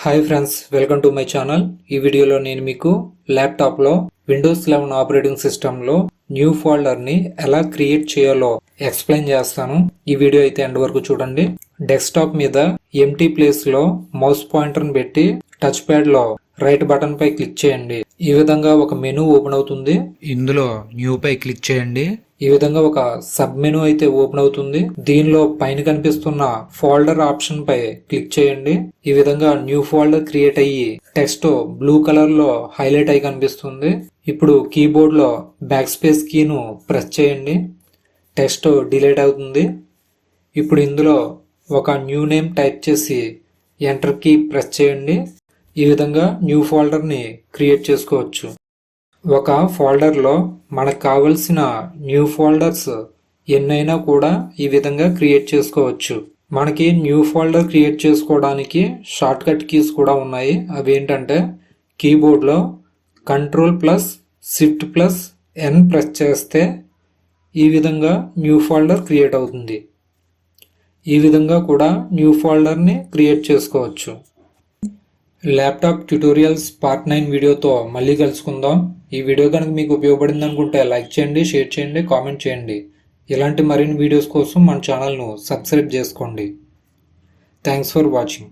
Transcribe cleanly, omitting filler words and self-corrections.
Hi friends, welcome to my channel. ఈ వీడియోలో నేను మీకు ల్యాప్టాప్లో విండోస్ 11 ఆపరేటింగ్ సిస్టంలో న్యూ ఫోల్డర్ని ఎలా క్రియేట్ చేయాలో ఎక్స్ప్లెయిన్ చేస్తాను. ఈ వీడియో అయితే ఎండ్ వరకు చూడండి. డెస్క్టాప్ మీద ఎంటీ ప్లేస్లో మౌస్ పాయింటర్ని పెట్టి టచ్ ప్యాడ్లో రైట్ బటన్ పై క్లిక్ చేయండి. ఈ విధంగా ఒక మెనూ ఓపెన్ అవుతుంది. ఇందులో న్యూ పై క్లిక్ చేయండి. ఈ విధంగా ఒక సబ్ మెనూ అయితే ఓపెన్ అవుతుంది. దీనిలో పైన కనిపిస్తున్న ఫోల్డర్ ఆప్షన్ పై క్లిక్ చేయండి. ఈ విధంగా న్యూ ఫోల్డర్ క్రియేట్ అయ్యి టెక్స్ట్ బ్లూ కలర్ లో హైలైట్ అయి కనిపిస్తుంది. ఇప్పుడు కీబోర్డ్ లో బ్యాక్ స్పేస్ కీను ప్రెస్ చేయండి. టెక్స్ట్ డిలీట్ అవుతుంది. ఇప్పుడు ఇందులో ఒక న్యూ నేమ్ టైప్ చేసి ఎంటర్ కీ ప్రెస్ చేయండి. ఈ విధంగా న్యూ ఫోల్డర్ని క్రియేట్ చేసుకోవచ్చు. ఒక ఫోల్డర్లో మనకు కావలసిన న్యూ ఫోల్డర్స్ ఎన్నైనా కూడా ఈ విధంగా క్రియేట్ చేసుకోవచ్చు. మనకి న్యూ ఫోల్డర్ క్రియేట్ చేసుకోవడానికి షార్ట్ కట్ కీస్ కూడా ఉన్నాయి. అవి ఏంటంటే కీబోర్డ్లో Ctrl+Shift+N ప్రెస్ చేస్తే ఈ విధంగా న్యూ ఫోల్డర్ క్రియేట్ అవుతుంది. ఈ విధంగా కూడా న్యూ ఫోల్డర్ని క్రియేట్ చేసుకోవచ్చు. ల్యాప్టాప్ ట్యుటోరియల్స్ పార్ట్ 9 వీడియోతో మళ్ళీ కలుసుకుందాం. ఈ వీడియో కనుక మీకు ఉపయోగపడింది అనుకుంటే లైక్ చేయండి, షేర్ చేయండి, కామెంట్ చేయండి. ఇలాంటి మరిన్ని వీడియోస్ కోసం మన ఛానల్ను సబ్స్క్రైబ్ చేసుకోండి. Thanks for watching.